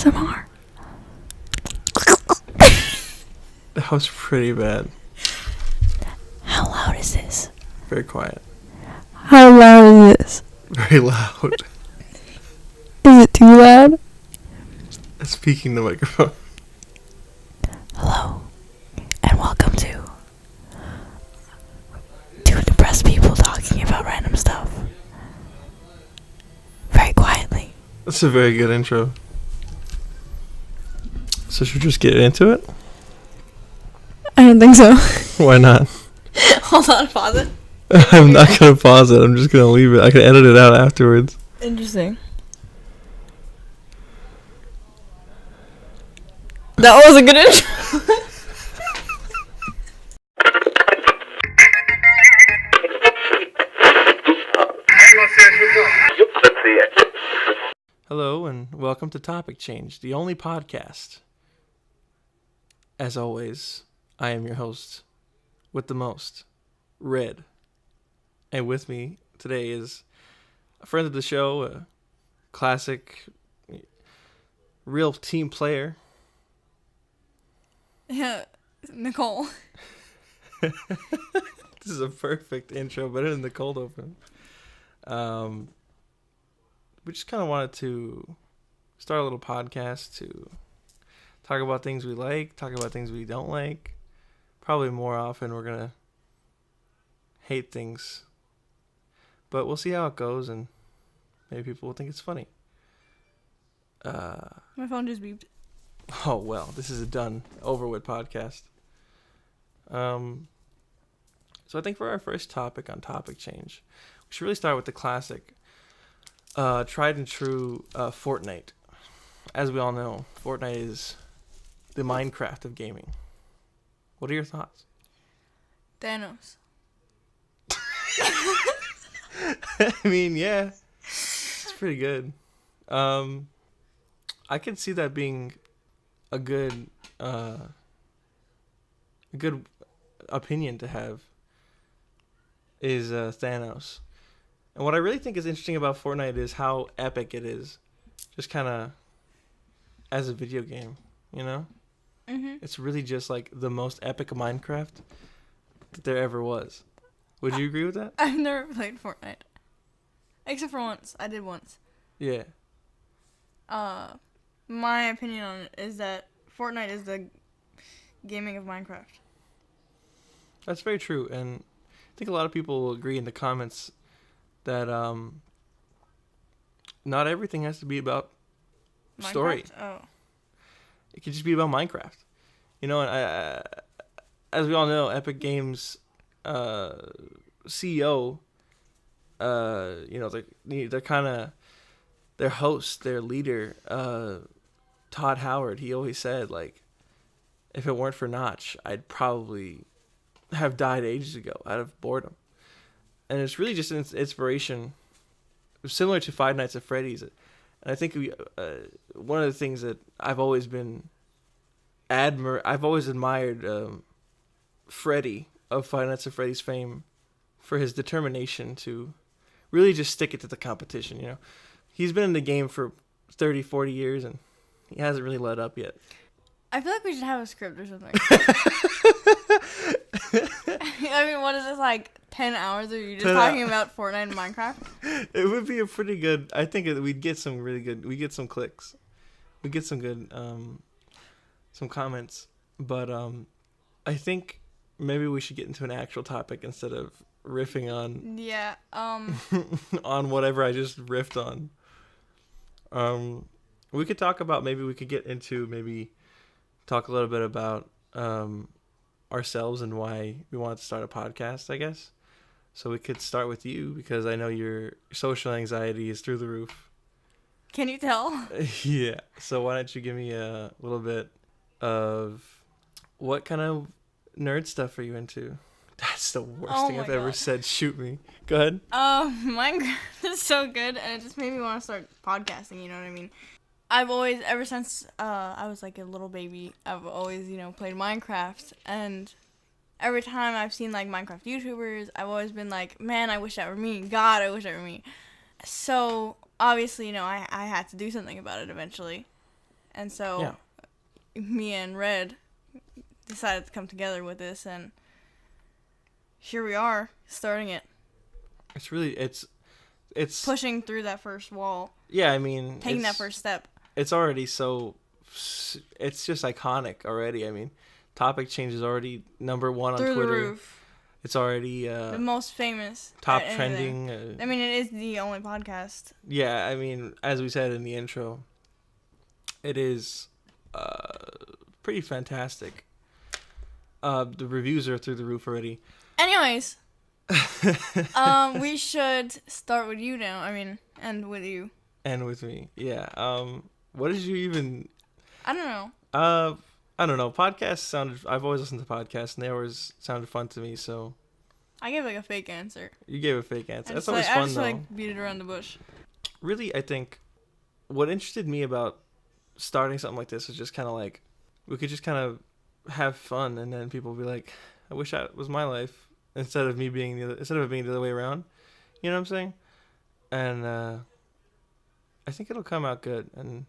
ASMR. That was pretty bad. How loud is this? Very quiet. How loud is this? Very loud. Is it too loud? Speaking the microphone. Hello, and welcome to two depressed people talking about random stuff. Very quietly. That's a very good intro. So should we just get into it? I don't think so. Why not? Hold on, pause it. I'm not going to pause it. I'm just going to leave it. I can edit it out afterwards. Interesting. That was a good intro. Hello and welcome to Topic Change, the only podcast. As always, I am your host with the most, Red. And with me today is a friend of the show, a classic, real team player. Yeah, Nicole. This is a perfect intro, better than the cold open. We just kind of wanted to start a little podcast to talk about things we like, talk about things we don't like. Probably more often we're going to hate things. But we'll see how it goes, and maybe people will think it's funny. My phone just beeped. Oh, well, this is a done, over with podcast. So I think for our first topic on Topic Change, we should really start with the classic, tried and true Fortnite. As we all know, Fortnite is the Minecraft of gaming. What are your thoughts? Thanos. I mean, yeah, it's pretty good. I could see that being a good opinion to have. Is Thanos. And what I really think is interesting about Fortnite is how epic it is. Just kind of as a video game, you know? Mm-hmm. It's really just like the most epic Minecraft that there ever was. Would you agree with that? I've never played Fortnite. Except for once. I did once. Yeah. My opinion on it is that Fortnite is the gaming of Minecraft. That's very true. And I think a lot of people will agree in the comments that not everything has to be about story. Minecraft? Oh. It could just be about Minecraft. You know, and I as we all know, Epic Games CEO, you know, they're kind of their host, their leader, Todd Howard. He always said, like, if it weren't for Notch, I'd probably have died ages ago out of boredom. And it's really just an inspiration, similar to Five Nights at Freddy's. And I think one of the things that I've always admired Freddy of Five Nights at Freddy's fame for his determination to really just stick it to the competition. You know, he's been in the game for 30, 40 years, and he hasn't really let up yet. I feel like we should have a script or something. I mean, what is this, like 10 hours of you just talking about Fortnite and Minecraft? It would be a pretty good. I think we'd get some really good. We get some clicks. We get some good, some comments. But I think maybe we should get into an actual topic instead of riffing on. Yeah. On whatever I just riffed on. We could talk about, maybe we could get into talk a little bit about ourselves and why we wanted to start a podcast, I guess. So we could start with you, because I know your social anxiety is through the roof. Can you tell? Yeah. So why don't you give me a little bit of what kind of nerd stuff are you into? That's the worst thing I've ever said. Shoot me. Go ahead. Minecraft is so good, and it just made me want to start podcasting, you know what I mean? I've always, ever since I was like a little baby, I've always, played Minecraft, and every time I've seen like Minecraft YouTubers, I've always been like, man, I wish that were me. God, I wish that were me. So obviously, I had to do something about it eventually. And so me and Red decided to come together with this, and here we are starting it. It's really it's pushing through that first wall. Yeah, I mean, taking that first step. It's already it's just iconic already. I mean, Topic Change is already number 1 on Twitter. Twitter. The roof. It's already the most famous. Top trending. I mean, it is the only podcast. Yeah, I mean, as we said in the intro, it is pretty fantastic. The reviews are through the roof already. Anyways, we should start with you now. I mean, end with you. And with me, yeah. What did you even? I don't know. I don't know. Podcasts sounded. I've always listened to podcasts, and they always sounded fun to me. So I gave like a fake answer. You gave a fake answer. That's always fun, though. I just beat it around the bush. Really, I think what interested me about starting something like this was just kind of like we could just kind of have fun, and then people would be like, "I wish that was my life," instead of it being the other way around. You know what I'm saying? And I think it'll come out good. And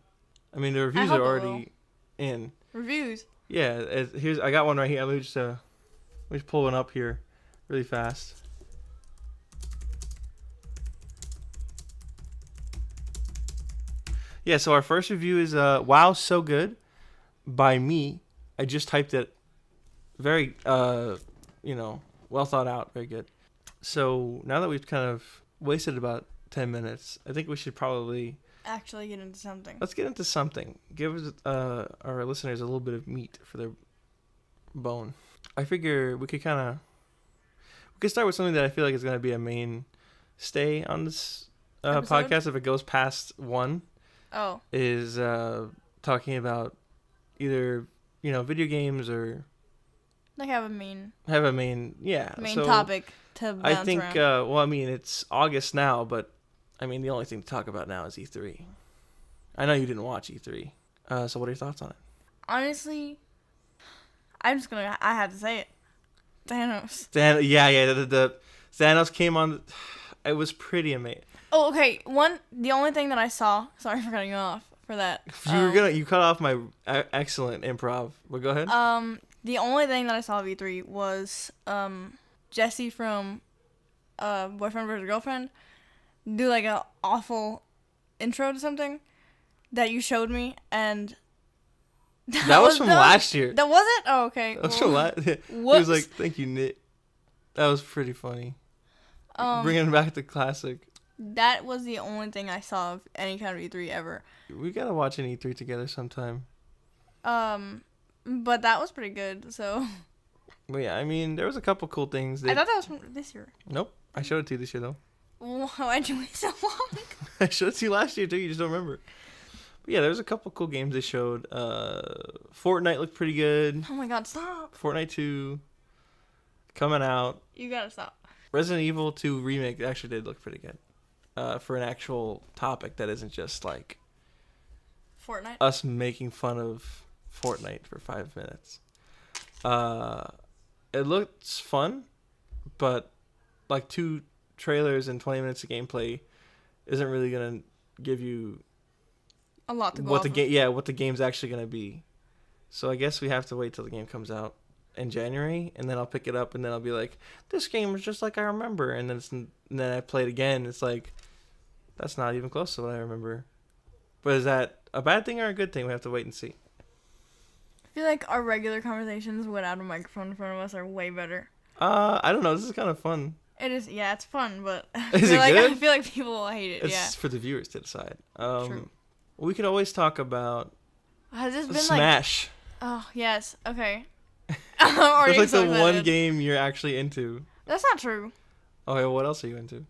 I mean, the reviews are already in. Reviews. Yeah, I got one right here. Let me just pull one up here, really fast. Yeah, so our first review is "Wow, so good," by me. I just typed it. Very, well thought out. Very good. So now that we've kind of wasted about 10 minutes, I think we should probably actually get into something. Let's get into something. Give us our listeners a little bit of meat for their bone. I figure we could start with something that I feel like is going to be a mainstay on this podcast if it goes past 1. Oh. Is talking about either video games or like have a main topic to bounce I think around. It's August now, but the only thing to talk about now is E3. I know you didn't watch E3. So what are your thoughts on it? Honestly, I have to say it. Thanos. The Thanos came on. It was pretty amazing. Oh, okay. The only thing that I saw. Sorry for cutting you off for that. You cut off my excellent improv. But go ahead. The only thing that I saw of E3 was Jesse from Boyfriend vs. Girlfriend do like an awful intro to something that you showed me, and that was from last year. That was it? Oh, okay. That was from last year. He was like, "Thank you, Nick." That was pretty funny. Bringing back the classic. That was the only thing I saw of any kind of E3 ever. We gotta watch an E3 together sometime. But that was pretty good, so. But yeah, there was a couple cool things. I thought that was from this year. Nope. I showed it to you this year, though. Why'd you wait so long? I showed it to you last year, too. You just don't remember. But yeah, there was a couple cool games they showed. Fortnite looked pretty good. Oh my god, stop. Fortnite 2 coming out. You gotta stop. Resident Evil 2 Remake actually did look pretty good. For an actual topic that isn't just like Fortnite. Us making fun of Fortnite for 5 minutes. It looks fun, but like 2 trailers and 20 minutes of gameplay isn't really gonna give you a lot to go what the game's actually gonna be. So I guess we have to wait till the game comes out in January, and then I'll pick it up, and then I'll be like, this game is just like I remember, and then I play it again. It's like, that's not even close to what I remember. But is that a bad thing or a good thing? We have to wait and see. I feel like our regular conversations without a microphone in front of us are way better. I don't know. This is kind of fun. It is. Yeah, it's fun, but is it good? I feel like people will hate it. It's for the viewers to decide. True. We could always talk about Has this been Smash. Oh yes. Okay. It's like the one game you're actually into. That's not true. Okay, what else are you into?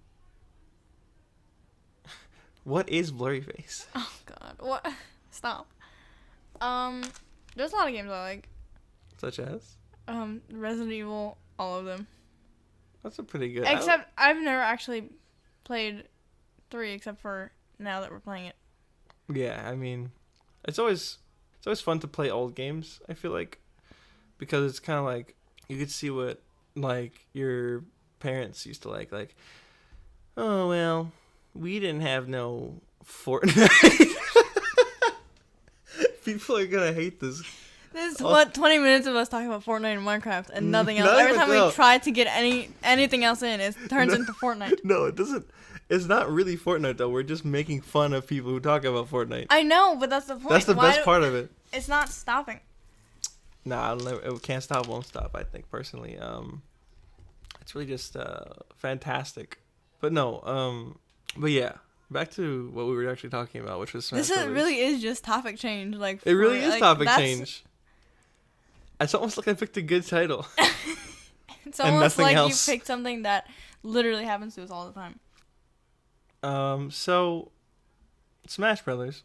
What is Blurry Face? Oh god. What? Stop. There's a lot of games I like. Such as? Resident Evil, all of them. That's a pretty good. Except I've never actually played 3 except for now that we're playing it. Yeah, it's always fun to play old games, I feel like, because it's kind of like you could see what like your parents used to like, oh well, we didn't have no Fortnite. People are gonna hate this. This is what 20 minutes of us talking about Fortnite and Minecraft and nothing else. Every time we try to get anything else in, it turns into Fortnite. No, it doesn't. It's not really Fortnite though. We're just making fun of people who talk about Fortnite. I know, but that's the point. That's the best part of it. It's not stopping. Nah, it can't stop, won't stop. I think personally, it's really just fantastic. But no, but yeah. Back to what we were actually talking about, which was Smash Brothers. Really is just topic change. Like it really is topic change. It's almost like I picked a good title. It's almost like else. You picked something that literally happens to us all the time. So Smash Brothers.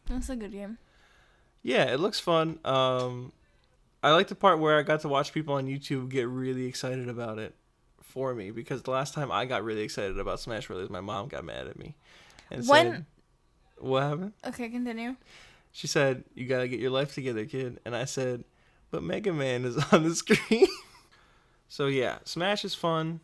That's a good game. Yeah, it looks fun. I like the part where I got to watch people on YouTube get really excited about it for me, because the last time I got really excited about Smash Brothers, my mom got mad at me and said, "What happened?" Okay, continue. She said, "You gotta get your life together, kid." And I said, "But Mega Man is on the screen." So yeah, Smash is fun.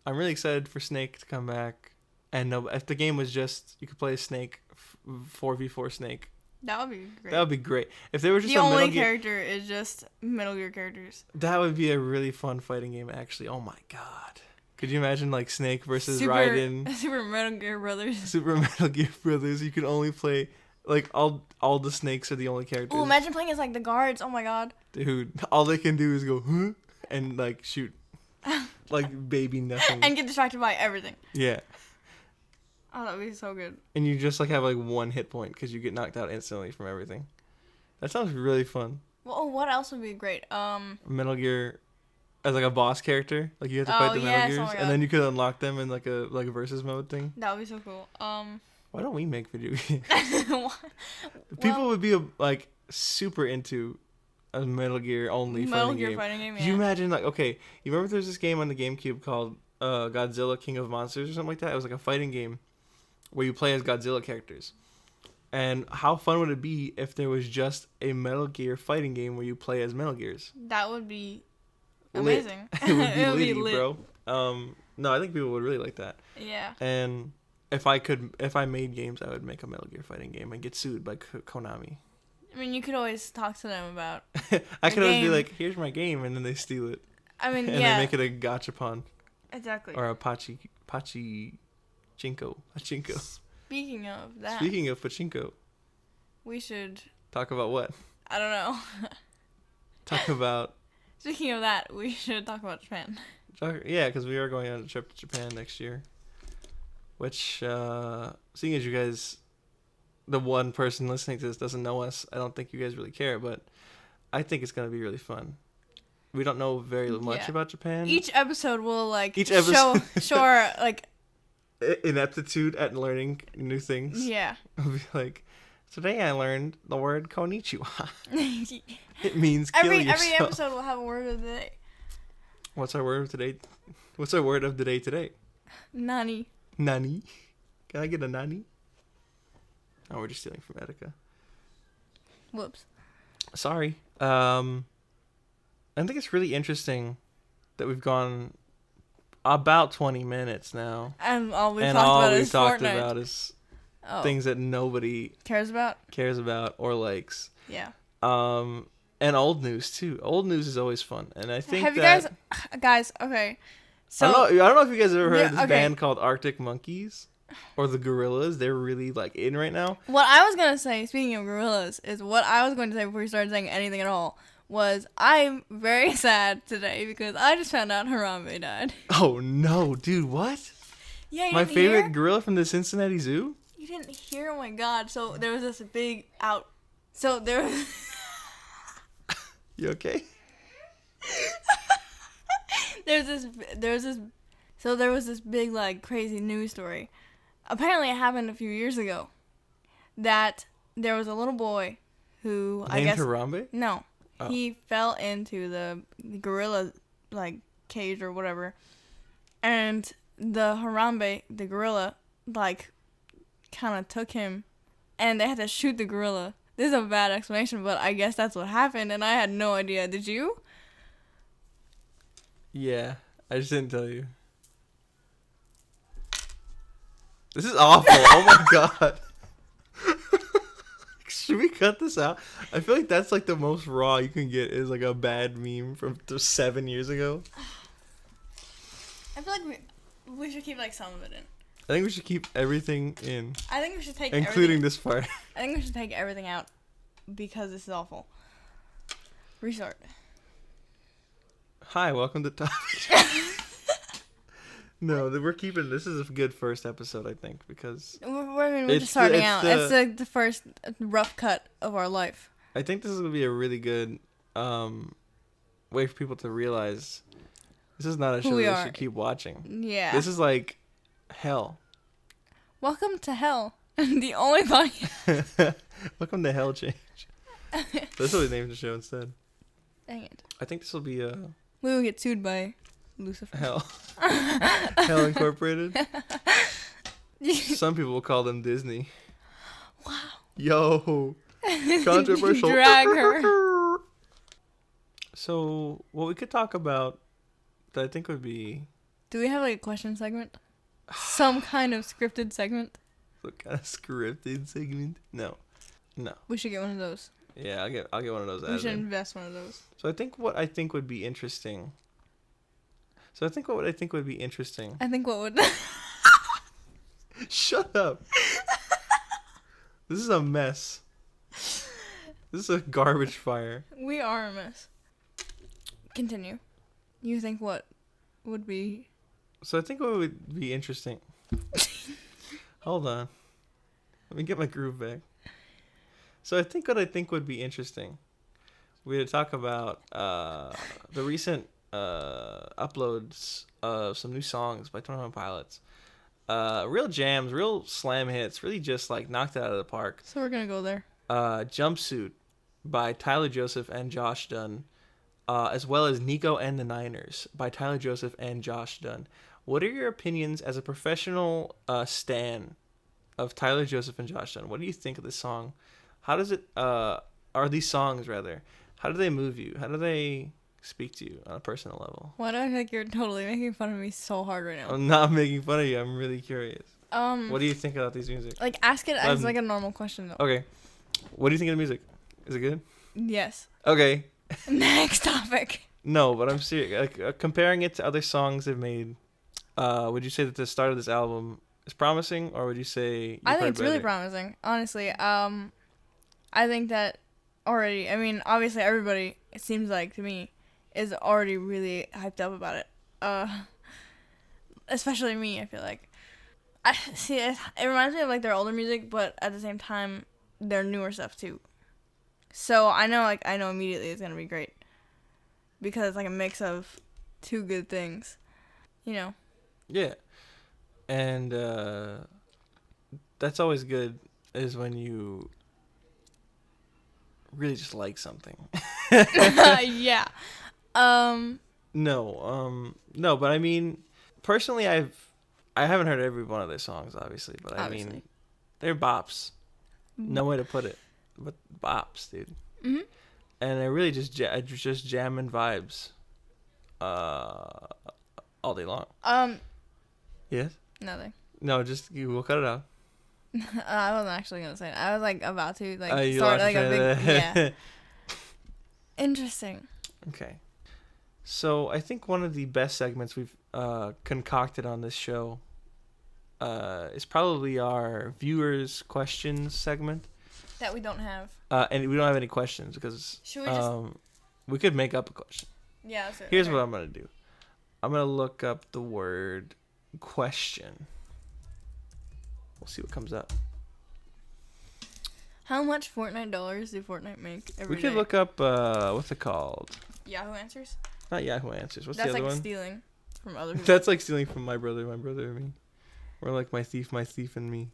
I'm really excited for Snake to come back. And no, if the game was just you could play a Snake, 4v4 Snake. That would be great. That would be great. If there were just the only character is just Metal Gear characters. That would be a really fun fighting game, actually. Oh my god. Could you imagine like Snake versus Raiden? Super Metal Gear Brothers. Super Metal Gear Brothers. You could only play like all the snakes are the only characters. Oh, imagine playing as like the guards. Oh my god. Dude, all they can do is go huh? And like shoot like baby nothing. And get distracted by everything. Yeah. Oh, that would be so good. And you just like have like one hit point because you get knocked out instantly from everything. That sounds really fun. Well, what else would be great? Metal Gear as like a boss character, like you have to fight the Metal Gears, and then you could unlock them in like a versus mode thing. That would be so cool. Why don't we make video games? People would be like super into a Metal Gear only fighting game. Yeah. Could you imagine like okay, you remember there's this game on the GameCube called Godzilla King of Monsters or something like that? It was like a fighting game where you play as Godzilla characters. And how fun would it be if there was just a Metal Gear fighting game where you play as Metal Gears? That would be amazing. It would be litty, bro. No, I think people would really like that. Yeah. And if I made games, I would make a Metal Gear fighting game and get sued by Konami. I mean, you could always talk to them about I could always be like, here's my game, and then they steal it. I mean, and they make it a gachapon. Exactly. Or a pachinko. Speaking of that. Speaking of pachinko. We should... Talk about what? I don't know. Talk about... Speaking of that, we should talk about Japan. Yeah, because we are going on a trip to Japan next year. Which, seeing as you guys, the one person listening to this doesn't know us, I don't think you guys really care, but I think it's going to be really fun. We don't know very much about Japan. Each episode will, show our, ineptitude at learning new things. Yeah. We'll be like, today I learned the word konnichiwa. It means kill yourself. Every episode will have a word of the day. What's our word of today? What's our word of the day today? Nani. Nani? Can I get a nani? Oh, we're just stealing from Etika. Whoops. Sorry. I think it's really interesting that we've gone about 20 minutes now. And all we've talked about is things that nobody cares about or likes. Yeah. And old news too. Old news is always fun, and I think have you guys? Okay. So I don't know if you guys have ever heard of this band called Arctic Monkeys or the Gorillas. They're really in right now. What I was gonna say, speaking of Gorillas, is what I was going to say before you started saying anything at all. Was I'm very sad today because I just found out Harambe died. Oh no, dude! What? Yeah, my favorite gorilla from the Cincinnati Zoo. You didn't hear? Oh my god! So there was this big out. So there was. You okay? There was this big crazy news story. Apparently, it happened a few years ago. That there was a little boy who named Harambe? No. Oh. He fell into the gorilla cage or whatever, and the Harambe, the gorilla, kind of took him, and they had to shoot the gorilla. This is a bad explanation, but I guess that's what happened, and I had no idea. Did you? Yeah, I just didn't tell you. This is awful. Oh my god. Should we cut this out? I feel like that's like the most raw you can get is like a bad meme from 7 years ago. I feel like we should keep like some of it in. I think we should keep everything in. I think we should take including this part. I think we should take everything out because this is awful. Restart. Hi, welcome to Topic. No, we're keeping. This is a good first episode, I think, because we're just starting out. It's the first rough cut of our life. I think this is gonna be a really good way for people to realize this is not a show they should keep watching. Yeah. This is like hell. Welcome to hell. The only podcast. Welcome to Hell Change. That's what we named the show instead. Dang it. I think this will be we will get sued by Lucifer. Hell. Hell Incorporated. Some people will call them Disney. Wow. Yo. Controversial. Drag her. So, what we could talk about that I think would be... Do we have like a question segment? Some kind of scripted segment? Some kind of scripted segment? No. We should get one of those. Yeah, I'll get one of those. We should invest one of those. So I think what would be interesting. I think what would... Shut up. This is a mess. This is a garbage fire. We are a mess. Continue. You think what would be... So I think what would be interesting... Hold on. Let me get my groove back. So I think what would be interesting... We're to talk about the recent uploads of some new songs by 21 Pilots. Real jams, real slam hits, really just like knocked it out of the park. So we're gonna go there. Jumpsuit by Tyler Joseph and Josh Dunn, as well as Nico and the Niners by Tyler Joseph and Josh Dunn. What are your opinions as a professional stan of Tyler Joseph and Josh Dunn? What do you think of this song? How does it, are these songs rather, how do they move you? How do they speak to you on a personal level? Why do I feel like you're totally making fun of me so hard right now? I'm not making fun of you. I'm really curious. What do you think about these music? Like, ask it as like a normal question though. Okay. What do you think of the music? Is it good? Yes. Okay. Next topic. No, but I'm serious. Like, comparing it to other songs they've made, would you say that the start of this album is promising, or would you say I think it's really promising, honestly. I think that already, I mean, obviously everybody, it seems like to me, is already really hyped up about it. Especially me, I feel like. It reminds me of like their older music, but at the same time, their newer stuff too. So I know immediately it's gonna be great. Because it's like a mix of two good things. You know? Yeah. And that's always good, is when you really just like something. Yeah. No, but I mean, personally, I haven't heard every one of their songs, obviously, but I mean, they're bops. No way to put it, but bops, dude. Mhm. And I really just jamming vibes, all day long. Yes. Nothing. No, just we'll cut it out. I wasn't actually gonna say it. I was like about to You start lost like a your big train of yeah. Interesting. Okay. So I think one of the best segments we've concocted on this show is probably our viewers' questions segment. That we don't have. And we don't have any questions because Should we just... we could make up a question. Yeah, that's it. Here's okay. what I'm going to do. I'm going to look up the word question. We'll see what comes up. How much Fortnite dollars do Fortnite make every We could day? look up, what's it called? Yahoo Answers? Not Yahoo Answers. What's That's the other like one? stealing from other people. That's like stealing from my brother and me. Or like my thief and me.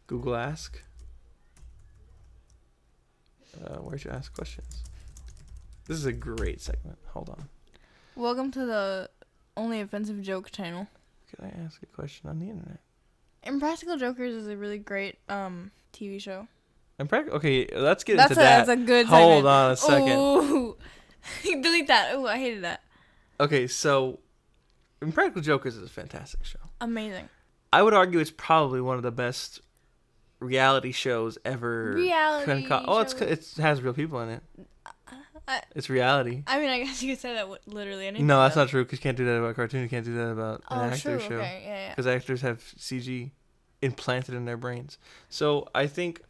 Google Ask. Where'd you ask questions? This is a great segment. Hold on. Welcome to the Only Offensive Joke channel. Can I ask a question on the internet? Impractical Jokers is a really great TV show. Okay, let's get into that. That's a good segment. Hold on a second. Ooh. Delete that. Ooh, I hated that. Okay, so Impractical Jokers is a fantastic show. Amazing. I would argue it's probably one of the best reality shows ever. Reality It has real people in it. It's reality. I mean, I guess you could say that literally anything. No, that's not true. Because you can't do that about a cartoon. You can't do that about an actor show. Okay, yeah. Because actors have CG implanted in their brains. So I think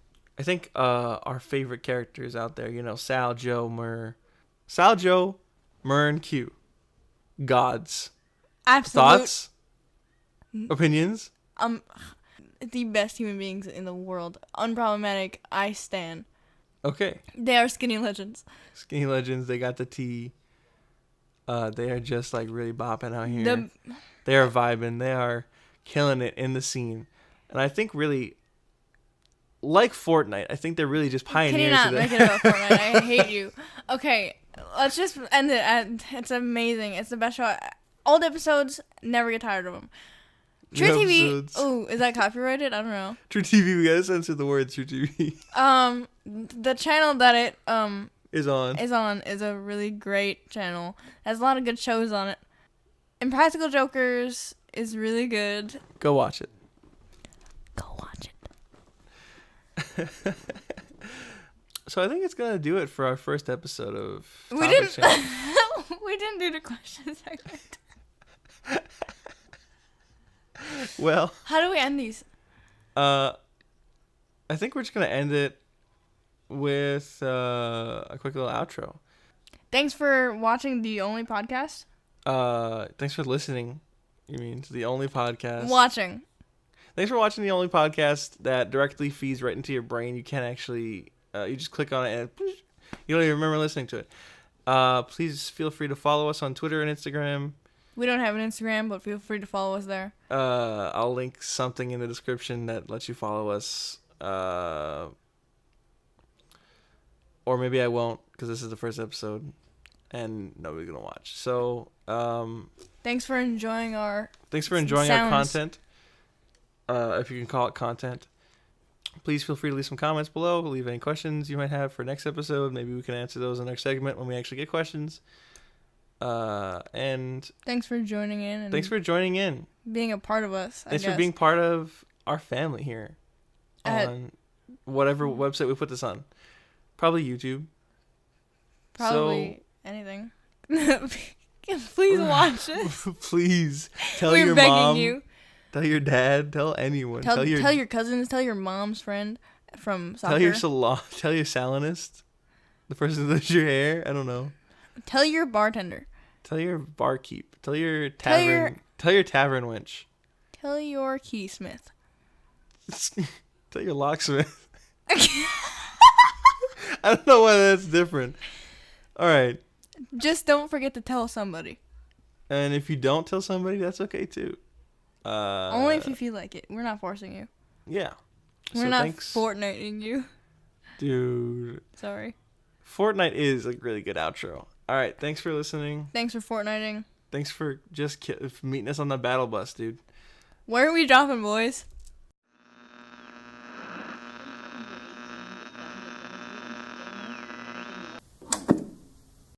our favorite characters out there, Sal, Joe, Murr, and Q, gods. Absolute. Thoughts, opinions. The best human beings in the world. Unproblematic. I stan. Okay. They are skinny legends. Skinny legends. They got the tea. They are just like really bopping out here. They are vibing. They are killing it in the scene. And I think really, like Fortnite, I think they're really just pioneers. Can you not of make it about Fortnite? I hate you. Okay, let's just end it. It's amazing. It's the best show. Old episodes, never get tired of them. True TV. Oh, is that copyrighted? I don't know. True TV. We gotta censor the word True TV. The channel that it is on is a really great channel. It has a lot of good shows on it. Impractical Jokers is really good. Go watch it. So I think it's gonna do it for our first episode of We didn't do the question segment. Well, how do we end these? I think we're just gonna end it with a quick little outro. Thanks for watching the only podcast. Thanks for listening. You mean to the only podcast? Watching. Thanks for watching the only podcast that directly feeds right into your brain. You can't actually, you just click on it and you don't even remember listening to it. Please feel free to follow us on Twitter and Instagram. We don't have an Instagram, but feel free to follow us there. I'll link something in the description that lets you follow us. Or maybe I won't, because this is the first episode and nobody's gonna watch. So, thanks for enjoying our content. If you can call it content. Please feel free to leave some comments below. Leave any questions you might have for next episode. Maybe we can answer those in our segment when we actually get questions. And thanks for joining in. And thanks for joining in. Being a part of us. Thanks for being part of our family here on whatever website we put this on. Probably YouTube. Probably anything. Please watch this. Please tell your mom. You. Tell your dad. Tell anyone. Tell your cousins. Tell your mom's friend from soccer. Tell your salon. Tell your salonist. The person that does your hair. I don't know. Tell your bartender. Tell your barkeep. Tell your tavern. Tell your tavern wench. Tell your keysmith. Tell your locksmith. I don't know why that's different. All right. Just don't forget to tell somebody. And if you don't tell somebody, that's okay too. Only if you feel like it. We're not forcing you. Yeah. We're not Fortniting you. Dude. Sorry. Fortnite is a really good outro. All right. Thanks for listening. Thanks for Fortniting. Thanks for just meeting us on the battle bus, dude. Where are we dropping, boys?